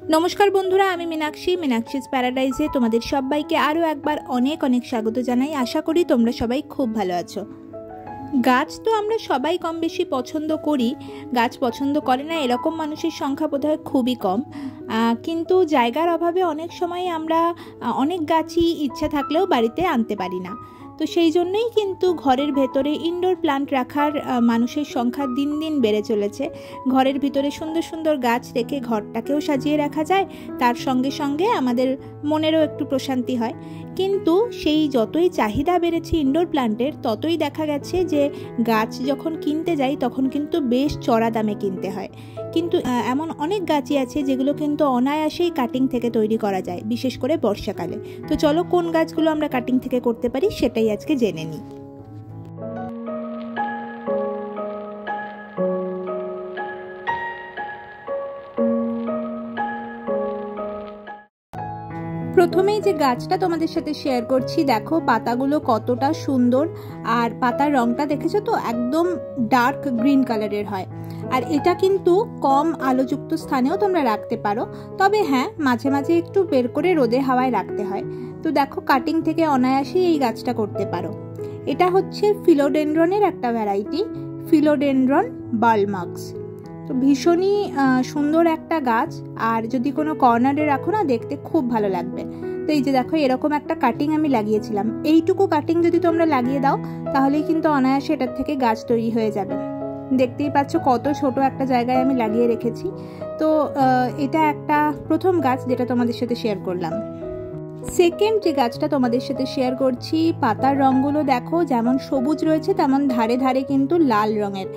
नमस्कार बंधुरा आमी मीनाक्षीज पैराडाइजे तुम्हादेर सबाइके आरो एकबार अनेक अनेक स्वागत जानाई। आशा करी तोमरा सबाई खूब भालो आछो। गाछ तो आमरा सबाई कम बेशी पछंद करी, गाछ पछंद करे ना एरकम मानुषेर संख्या बोधहय खूबई कम, किन्तु जायगार अभावे अनेक समय आमरा अनेक गाछई इच्छा थाकलेও बाड़ीते आनते पारी ना। तो सेई जोन्नोई किन्तु घरेर भेतरे इनडोर प्लांट राखार मानुषेर संख्या दिन दिन बेड़े चलेছে। घरेर भितरे सुंदर सुंदर गाछ रेखे घरटाकेও साजिয়ে রাখা যায়, তার সঙ্গে সঙ্গে আমাদের মনেরও একটু প্রশান্তি হয়। কিন্তু সেই যতই চাহিদা বেড়েছে ইনডোর প্লান্টের, ততই দেখা গেছে যে গাছ যখন কিনতে যাই তখন কিন্তু বেশ চড়া দামে কিনতে হয়। কিন্তু এমন অনেক গাছই আছে যেগুলো কিন্তু অনায়াসেই কাটিং থেকে তৈরি করা যায়, বিশেষ করে বর্ষাকালে। তো চলো কোন গাছগুলো আমরা কাটিং থেকে করতে পারি সেটাই আজকে জেনে নিই। প্রথমেই যে গাছটা তোমাদের সাথে শেয়ার করছি, দেখো পাতাগুলো কতটা সুন্দর, আর পাতার রংটা দেখেছো তো একদম ডার্ক গ্রিন কালারের হয়। আর এটা কিন্তু কম আলোযুক্ত স্থানেও তোমরা রাখতে পারো, তবে হ্যাঁ মাঝে মাঝে একটু বের করে রোদে হাওয়ায় রাখতে হয়। তো দেখো কাটিং থেকে অনায়াসেই এই গাছটা করতে পারো। এটা হচ্ছে ফিলোডেনড্রনের একটা ভ্যারাইটি, ফিলোডেনড্রন বালমাক্স। তো ভীষণই সুন্দর একটা গাছ, আর যদি কোনো কর্নারে রাখো না দেখতে খুব ভালো লাগবে। তো এই যে দেখো এরকম একটা কাটিং আমি লাগিয়েছিলাম, এইটুকু কাটিং যদি তোমরা লাগিয়ে দাও তাহলেই কিন্তু অনায়াসে এটার থেকে গাছ তৈরি হয়ে যাবে। দেখতেই পাচ্ছ কত ছোট একটা জায়গায় আমি লাগিয়ে রেখেছি। তো এটা একটা প্রথম গাছ যেটা তোমাদের সাথে শেয়ার করলাম। সেকেন্ড যে গাছটা তোমাদের সাথে শেয়ার করছি, পাতার রঙগুলো দেখো যেমন সবুজ রয়েছে তেমন ধারে ধারে কিন্তু লাল রঙের,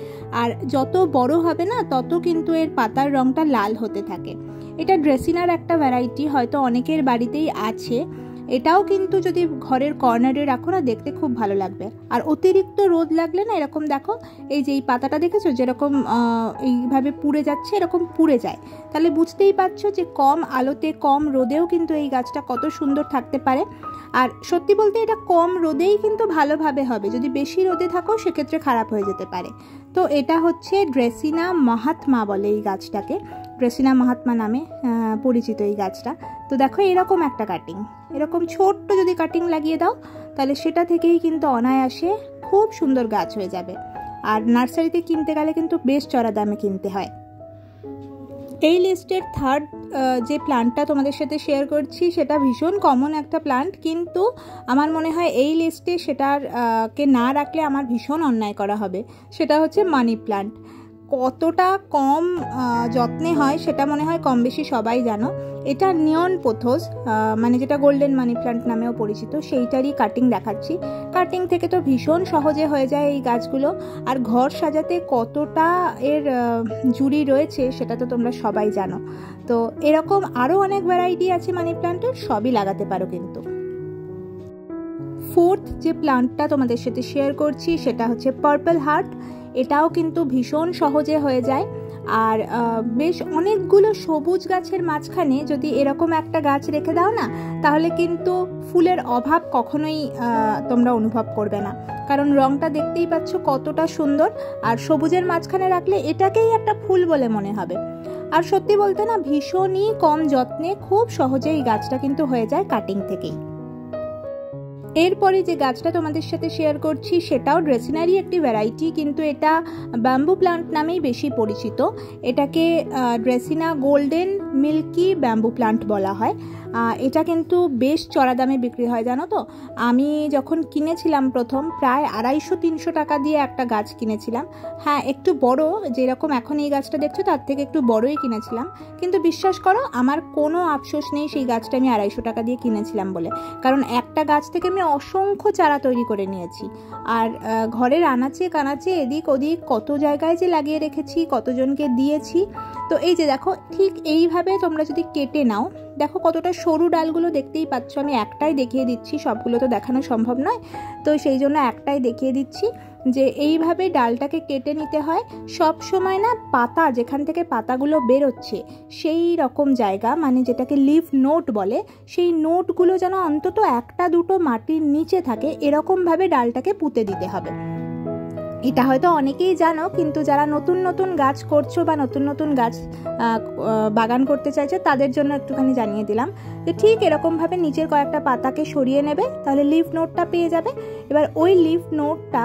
আর যত বড় হবে না তত কিন্তু এর পাতার রঙটা লাল হতে থাকে। এটা ড্রেসিনার একটা ভ্যারাইটি, হয়তো অনেকের বাড়িতেই আছে। এটাও কিন্তু যদি ঘরের কর্নারে রাখো না দেখতে খুব ভালো লাগবে। আর অতিরিক্ত রোদ লাগলে না এরকম দেখো, এই যে এই পাতাটা দেখেছো যেরকম এইভাবে পুড়ে যাচ্ছে, এরকম পুড়ে যায়, তাহলে বুঝতেই পারছো যে কম আলোতে কম রোদেও কিন্তু এই গাছটা কত সুন্দর থাকতে পারে। আর সত্যি বলতে এটা কম রোদেই কিন্তু ভালোভাবে হবে, যদি বেশি রোদে থাকো সেক্ষেত্রে খারাপ হয়ে যেতে পারে। তো এটা হচ্ছে ড্রেসিনা মাহাত্মা বলে এই গাছটাকে, ড্রেসিনা মাহাত্মা নামে পরিচিত এই গাছটা। তো দেখো এরকম একটা কাটিং, এরকম ছোট্ট যদি কাটিং লাগিয়ে দাও তাহলে সেটা থেকেই কিন্তু অনায়াসে খুব সুন্দর গাছ হয়ে যাবে। আর নার্সারিতে কিনতে গেলে কিন্তু বেশ চড়া দামে কিনতে হয়। এই লিস্টের থার্ড যে প্লান্টটা তোমাদের সাথে শেয়ার করছি সেটা ভীষণ কমন একটা প্লান্ট, কিন্তু আমার মনে হয় এই লিস্টে সেটার কে না রাখলে আমার ভীষণ অন্যায় করা হবে। সেটা হচ্ছে মানি প্লান্ট। কতটা কম যত্নে হয় সেটা মনে হয় কম বেশি সবাই জানো। এটা নিয়ন পোথোস, মানে যেটা গোল্ডেন মানি প্লান্ট নামেও পরিচিত, সেইটারই কাটিং দেখাচ্ছি। কাটিং থেকে তো ভীষণ সহজে হয়ে যায় এই গাছগুলো, আর ঘর সাজাতে কতটা এর জুড়ি রয়েছে সেটা তো তোমরা সবাই জানো। তো এরকম আরও অনেক ভ্যারাইটি আছে মানি প্লান্টের, সবই লাগাতে পারো কিন্তু। ফোর্থ যে প্লান্টটা তোমাদের সাথে শেয়ার করছি সেটা হচ্ছে পার্পল হার্ট। এটাও কিন্তু ভীষণ সহজে হয়ে যায়, আর বেশ অনেকগুলো সবুজ গাছের মাঝখানে যদি এরকম একটা গাছ রেখে দাও না তাহলে কিন্তু ফুলের অভাব কখনোই তোমরা অনুভব করবে না, কারণ রংটা দেখতেই পাচ্ছ কতটা সুন্দর। আর সবুজের মাঝখানে রাখলে এটাকেই একটা ফুল বলে মনে হবে। আর সত্যি বলতে না ভীষণই কম যত্নে খুব সহজে এই গাছটা কিন্তু হয়ে যায় কাটিং থেকেই। এরপরে যে গাছটা তোমাদের সাথে শেয়ার করছি সেটাও ড্রেসিনারি একটি ভ্যারাইটি, কিন্তু এটা ব্যাম্বু প্লান্ট নামেই বেশি পরিচিত। এটাকে dracaena golden milky bamboo plant বলা হয়। এটা কিন্তু বেশ চড়া দামে বিক্রি হয় জানো তো। আমি যখন কিনেছিলাম প্রথম প্রায় 250-300 টাকা দিয়ে একটা গাছ কিনেছিলাম। হ্যাঁ একটু বড়, যেরকম এখন এই গাছটা দেখছো তার থেকে একটু বড়ই কিনেছিলাম, কিন্তু বিশ্বাস করো আমার কোনো আফসোস নেই সেই গাছটা আমি 250 টাকা দিয়ে কিনেছিলাম বলে, কারণ একটা গাছ থেকে আমি অসংখ্য চারা তৈরি করে নিয়েছি। আর ঘরের আনাচে কানাচে এদিক ওদিক কত জায়গায় যে লাগিয়ে রেখেছি, কতজনকে দিয়েছি। তো এই যে দেখো ঠিক এইভাবে তোমরা যদি কেটে নাও, দেখো কতটা সরু ডালগুলো দেখতেই পাচ্ছ, আমি একটাই দেখিয়ে দিচ্ছি, সবগুলো তো দেখানো সম্ভব নয়, তো সেই জন্য একটাই দেখিয়ে দিচ্ছি যে এইভাবে ডালটাকে কেটে নিতে হয়। সব সময় না পাতা যেখান থেকে পাতাগুলো বেরোচ্ছে সেই রকম জায়গা, মানে যেটাকে লিফ নোট বলে, সেই নোটগুলো যেন অন্তত একটা দুটো মাটির নিচে থাকে, এরকমভাবে ডালটাকে পুঁতে দিতে হবে। এটা হয়তো অনেকেই জানো, কিন্তু যারা নতুন নতুন গাছ করছো বা নতুন নতুন গাছ বাগান করতে চাইছো তাদের জন্য একটুখানি জানিয়ে দিলাম যে ঠিক এরকমভাবে নিচের কয়েকটা পাতাকে সরিয়ে নেবে, তাহলে লিফ নোডটা পেয়ে যাবে। এবার ওই লিফ নোডটা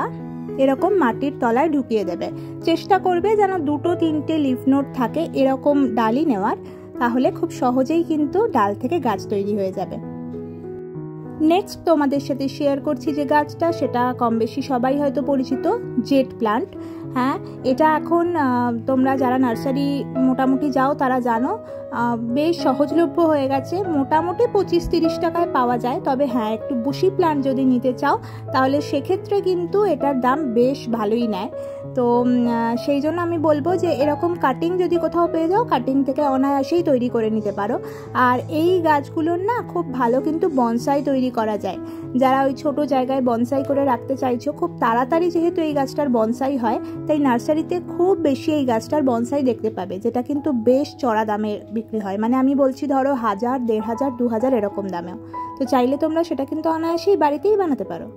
এরকম মাটির তলায় ঢুকিয়ে দেবে। চেষ্টা করবে যেন 2-3টে লিফ নোড থাকে এরকম ডালই নেওয়ার, তাহলে খুব সহজেই কিন্তু ডাল থেকে গাছ তৈরি হয়ে যাবে। নেক্সট তোমাদের সাথে শেয়ার করছি যে গাছটা, সেটা কম বেশি সবাই হয়তো পরিচিত, জেট প্লান্ট। হ্যাঁ, এটা এখন তোমরা যারা নার্সারি মোটামুটি যাও তারা জানো বেশ সহজলভ্য হয়ে গেছে, মোটামুটি 25-30 টাকায় পাওয়া যায়। তবে হ্যাঁ, একটু বুশি প্লান্ট যদি নিতে চাও তাহলে সেক্ষেত্রে কিন্তু এটার দাম বেশ ভালোই নেয়। তো সেই জন্য আমি বলবো যে এরকম কাটিং যদি কোথাও পেয়ে যাও, কাটিং থেকে অনায়াসেই তৈরি করে নিতে পারো। আর এই গাছগুলোর না খুব ভালো কিন্তু বনসাই তৈরি করা যায়। যারা ওই ছোট জায়গায় বনসাই করে রাখতে চাইছো, খুব তাড়াতাড়ি যেহেতু এই গাছটার বনসাই হয়, তাই নার্সারিতে খুব বেশি এই গাছটার বনসাই দেখতে পাবে, যেটা কিন্তু বেশ চড়া দামে বিক্রি হয়। মানে আমি বলছি ধরো 1000, 1500, 2000 এরকম দামেও। তো চাইলে তোমরা সেটা কিন্তু অনায়াসেই বাড়িতেই বানাতে পারো।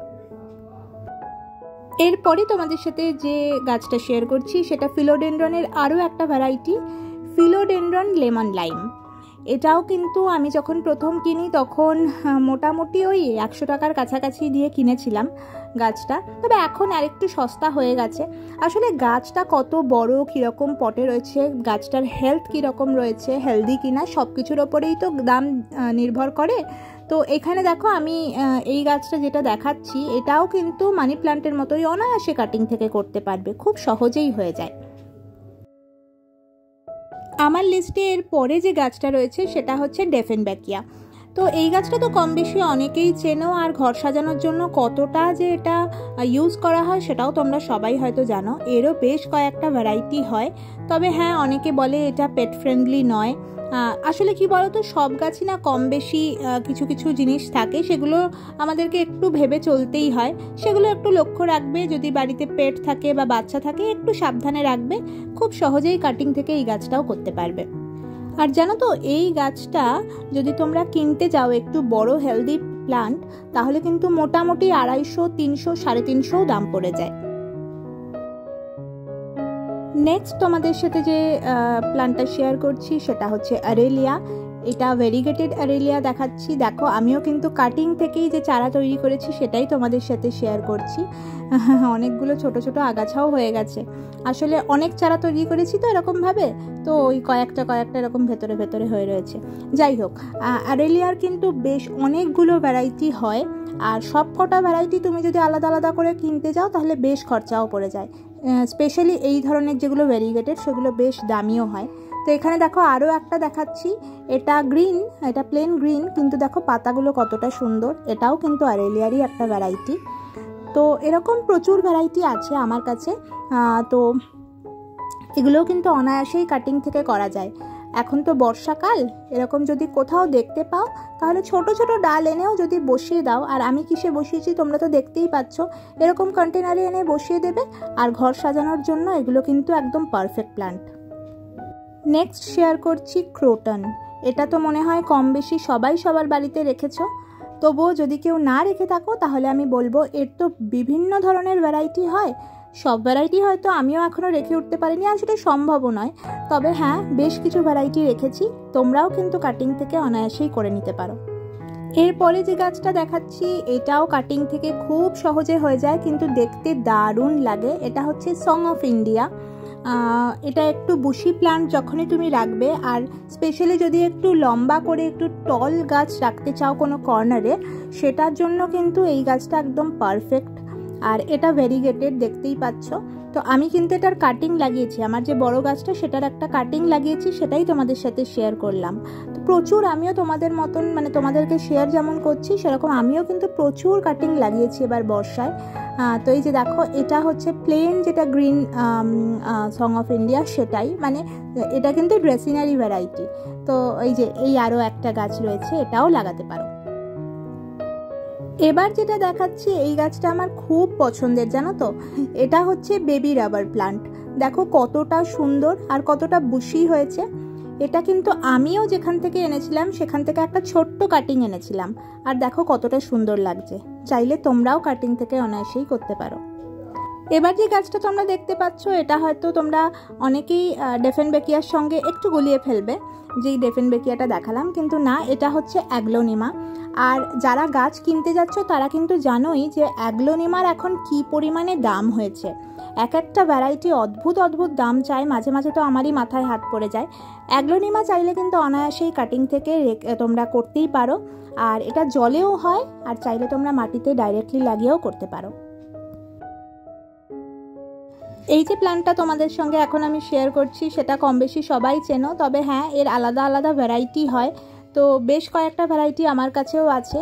এরপরে তোমাদের সাথে যে গাছটা শেয়ার করছি সেটা ফিলোডেন্ড্রনের আরও একটা ভ্যারাইটি, ফিলোডেন্ড্রন লেমন লাইম। এটাও কিন্তু আমি যখন প্রথম কিনি তখন মোটামুটি ওই 100 টাকার কাছাকাছি দিয়ে কিনেছিলাম গাছটা, তবে এখন আরেকটু সস্তা হয়ে গেছে। আসলে গাছটা কত বড়, কীরকম পটে রয়েছে, গাছটার হেলথ কীরকম রয়েছে, হেলদি কিনা, সব কিছুর ওপরেই তো দাম নির্ভর করে। তো এখানে দেখো আমি এই গাছটা যেটা দেখাচ্ছি এটাও কিন্তু মানি প্ল্যান্টের মতোই অনায়াসে কাটিং থেকে করতে পারবে, খুব সহজেই হয়ে যায়। আমার লিস্টে এর পরে যে গাছটা রয়েছে সেটা হচ্ছে ডেফেনব্যাকিয়া। তো এই গাছটা তো কম বেশি অনেকেই চেনো, আর ঘর সাজানোর জন্য কতটা যে এটা ইউজ করা হয় সেটাও তোমরা সবাই হয়তো জানো। এরও বেশ কয়েকটা ভ্যারাইটি হয়, তবে হ্যাঁ অনেকে বলে এটা পেট ফ্রেন্ডলি নয়। আসলে কি বলতো, সব গাছই না কম বেশি কিছু কিছু জিনিস থাকে, সেগুলো আমাদেরকে একটু ভেবে চলতেই হয়, সেগুলো একটু লক্ষ্য রাখবে। যদি বাড়িতে পেট থাকে বা বাচ্চা থাকে একটু সাবধানে রাখবে, খুব সহজেই কাটিং থেকে এই গাছটাও করতে পারবে। আর জানো তো, এই গাছটা যদি তোমরা কিনতে যাও একটু বড় হেলদি প্লান্ট, তাহলে কিন্তু মোটামুটি 250, 300, 350 দাম পড়ে যায়। নেক্সট তোমাদের সাথে যে প্ল্যান্টটা শেয়ার করছি সেটা হচ্ছে আরেলিয়া। এটা ভেরিগেটেড আরেলিয়া দেখাচ্ছি। দেখো আমিও কিন্তু কাটিং থেকেই যে চারা তৈরি করেছি সেটাই তোমাদের সাথে শেয়ার করছি। অনেকগুলো ছোট ছোট আগাছাও হয়ে গেছে, আসলে অনেক চারা তৈরি করেছি তো এরকমভাবে, তো ওই কয়েকটা এরকম ভেতরে ভেতরে হয়ে রয়েছে। যাই হোক, আরেলিয়ার কিন্তু বেশ অনেকগুলো ভ্যারাইটি হয়, আর সব কটা ভ্যারাইটি তুমি যদি আলাদা আলাদা করে কিনতে যাও তাহলে বেশ খরচাও পড়ে যায়। স্পেশালি এই ধরনের যেগুলো ভেরিগেটেড সেগুলো বেশ দামিও হয়। তো এখানে দেখো আরও একটা দেখাচ্ছি, এটা গ্রিন, এটা প্লেন গ্রিন, কিন্তু দেখো পাতাগুলো কতটা সুন্দর। এটাও কিন্তু আরেলিয়ারই একটা ভ্যারাইটি। তো এরকম প্রচুর ভ্যারাইটি আছে আমার কাছে। তো এগুলোও কিন্তু অনায়াসেই কাটিং থেকে করা যায়। এখন তো বর্ষাকাল, এরকম যদি কোথাও দেখতে পাও তাহলে ছোট ছোট ডাল এনেও যদি বসিয়ে দাও, আর আমি কিসে বসিয়েছি তোমরা তো দেখতেই পাচ্ছ, এরকম কন্টেনারে এনে বসিয়ে দেবে, আর ঘর সাজানোর জন্য এগুলো কিন্তু একদম পারফেক্ট প্ল্যান্ট। নেক্সট শেয়ার করছি ক্রোটন। এটা তো মনে হয় কম বেশি সবাই সবার বাড়িতে রেখেছো, তবুও যদি কেউ না রেখে থাকো তাহলে আমি বলবো এর তো বিভিন্ন ধরনের ভ্যারাইটি হয়। সব ভ্যারাইটি হয়তো আমিও এখনও রেখে উঠতে পারিনি, আর সেটা সম্ভবও নয়, তবে হ্যাঁ বেশ কিছু ভ্যারাইটি রেখেছি। তোমরাও কিন্তু কাটিং থেকে অনায়াসেই করে নিতে পারো। এরপরে যে গাছটা দেখাচ্ছি এটাও কাটিং থেকে খুব সহজে হয়ে যায়, কিন্তু দেখতে দারুণ লাগে। এটা হচ্ছে সং অফ ইন্ডিয়া। এটা একটু বুশি প্ল্যান্ট যখনই তুমি রাখবে, আর স্পেশালি যদি একটু লম্বা করে একটু টল গাছ রাখতে চাও কোনো কর্নারে, সেটার জন্য কিন্তু এই গাছটা একদম পারফেক্ট। আর এটা ভেরিগেটেড, দেখতেই পাচ্ছ। তো আমি কিন্তু এটার কাটিং লাগিয়েছি, আমার যে বড় গাছটা সেটার একটা কাটিং লাগিয়েছি, সেটাই তোমাদের সাথে শেয়ার করলাম। তো প্রচুর আমিও তোমাদের মতন, মানে তোমাদেরকে শেয়ার যেমন করছি সেরকম আমিও কিন্তু প্রচুর কাটিং লাগিয়েছি এবার বর্ষায়। তো এই যে দেখো, এটা হচ্ছে প্লেন যেটা গ্রিন সং অফ ইন্ডিয়া, সেটাই, মানে এটা কিন্তু ড্রেসিনারি ভ্যারাইটি। তো এই যে এই আরও একটা গাছ রয়েছে, এটাও লাগাতে পারো। এবার যেটা দেখাচ্ছি এই গাছটা আমার খুব পছন্দের, জানো তো, এটা হচ্ছে বেবি রাবার প্লান্ট। দেখো কতটা সুন্দর আর কতটা বুশি হয়েছে। এটা কিন্তু আমিও যেখান থেকে এনেছিলাম সেখান থেকে একটা ছোট্ট কাটিং এনেছিলাম, আর দেখো কতটা সুন্দর লাগছে। চাইলে তোমরাও কাটিং থেকে অনায়াসেই করতে পারো। এবার যে গাছটা তোমরা দেখতে পাচ্ছ এটা হয়তো তোমরা অনেকেই ডেফেনবেকিয়ার সঙ্গে একটু গুলিয়ে ফেলবে, যেই ডেফেনবেকিয়াটা দেখালাম, কিন্তু না, এটা হচ্ছে অ্যাগ্লোনিমা। আর যারা গাছ কিনতে যাচ্ছ তারা কিন্তু জানোই যে অ্যাগ্লোনিমার এখন কি পরিমাণে দাম হয়েছে। এক একটা ভ্যারাইটি অদ্ভুত অদ্ভুত দাম চায়, মাঝে মাঝে তো আমারই মাথায় হাত পড়ে যায়। অ্যাগ্লোনিমা চাইলে কিন্তু অনায়াসেই কাটিং থেকে তোমরা করতেই পারো, আর এটা জলেও হয়, আর চাইলে তোমরা মাটিতে ডাইরেক্টলি লাগিয়েও করতে পারো। এই যে প্ল্যান্টটা তোমাদের সঙ্গে এখন আমি শেয়ার করছি সেটা কম বেশি সবাই চেনো, তবে হ্যাঁ এর আলাদা আলাদা ভ্যারাইটি হয়, তো বেশ কয়েকটা ভ্যারাইটি আমার কাছেও আছে।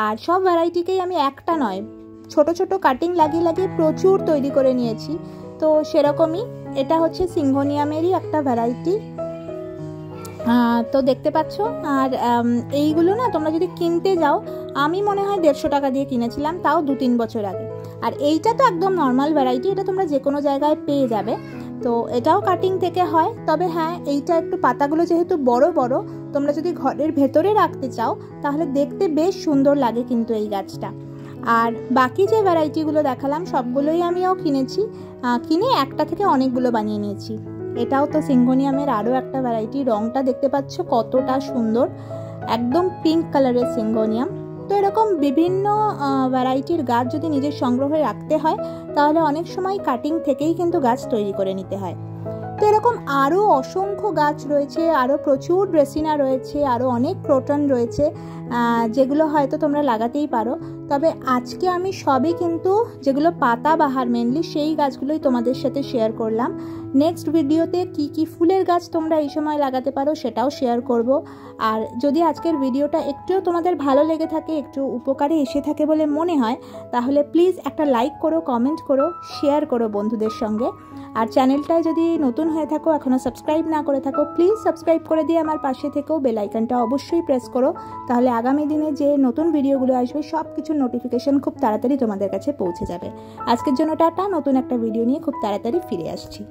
আর সব ভ্যারাইটিকেই আমি একটা নয়, ছোট ছোট কাটিং লাগিয়ে লাগিয়ে প্রচুর তৈরি করে নিয়েছি। তো সেরকমই এটা হচ্ছে সিংহোনিয়ামেরই একটা ভ্যারাইটি, তো দেখতে পাচ্ছ। আর এইগুলো না তোমরা যদি কিনতে যাও, আমি মনে হয় 150 টাকা দিয়ে কিনেছিলাম, তাও 2-3 বছর আগে। আর এইটা তো একদম নর্মাল ভ্যারাইটি, এটা তোমরা যে কোনো জায়গায় পেয়ে যাবে। তো এটাও কাটিং থেকে হয়, তবে হ্যাঁ এইটা একটু পাতাগুলো যেহেতু বড় বড়, তোমরা যদি ঘরের ভেতরে রাখতে চাও তাহলে দেখতে বেশ সুন্দর লাগে কিন্তু এই গাছটা। আর বাকি যে ভ্যারাইটিগুলো দেখালাম সবগুলোই আমিও কিনেছি, কিনে একটা থেকে অনেকগুলো বানিয়ে নিয়েছি। এটাও তো সিংহোনিয়ামের আরও একটা ভ্যারাইটি, রংটা দেখতে পাচ্ছ কতটা সুন্দর, একদম পিঙ্ক কালারের সিংহোনিয়াম। তো এরকম বিভিন্ন ভ্যারাইটির গাছ যদি নিজের সংগ্রহে রাখতে হয় তাহলে অনেক সময় কাটিং থেকেই কিন্তু গাছ তৈরি করে নিতে হয়। তো এরকম আরও অসংখ্য গাছ রয়েছে, আরও প্রচুর ড্রেসিনা রয়েছে, আরও অনেক ক্রোটন রয়েছে, যেগুলো হয়তো তোমরা লাগাতেই পারো। তবে আজকে আমি সবই কিন্তু যেগুলো পাতাবাহার মেনলি সেই গাছগুলোই তোমাদের সাথে শেয়ার করলাম। নেক্সট ভিডিওতে কি কি ফুলের গাছ তোমরা এই সময় লাগাতে পারো সেটাও শেয়ার করব। আর যদি আজকের ভিডিওটা একটুও তোমাদের ভালো লেগে থাকে, একটু উপকারে এসে থাকে বলে মনে হয়, তাহলে প্লিজ একটা লাইক করো, কমেন্ট করো, শেয়ার করো বন্ধুদের সঙ্গে। আর চ্যানেলটায় যদি নতুন হয়ে থাকো, এখনও সাবস্ক্রাইব না করে থাকো, প্লিজ সাবস্ক্রাইব করে দিয়ে আমার পাশে থেকেও বেল আইকনটা অবশ্যই প্রেস করো, তাহলে আগামী দিনে যে নতুন ভিডিওগুলো আসবে সব কিছুর নোটিফিকেশন খুব তাড়াতাড়ি তোমাদের কাছে পৌঁছে যাবে। আজকের জন্য টাটা, নতুন একটা ভিডিও নিয়ে খুব তাড়াতাড়ি ফিরে আসছি।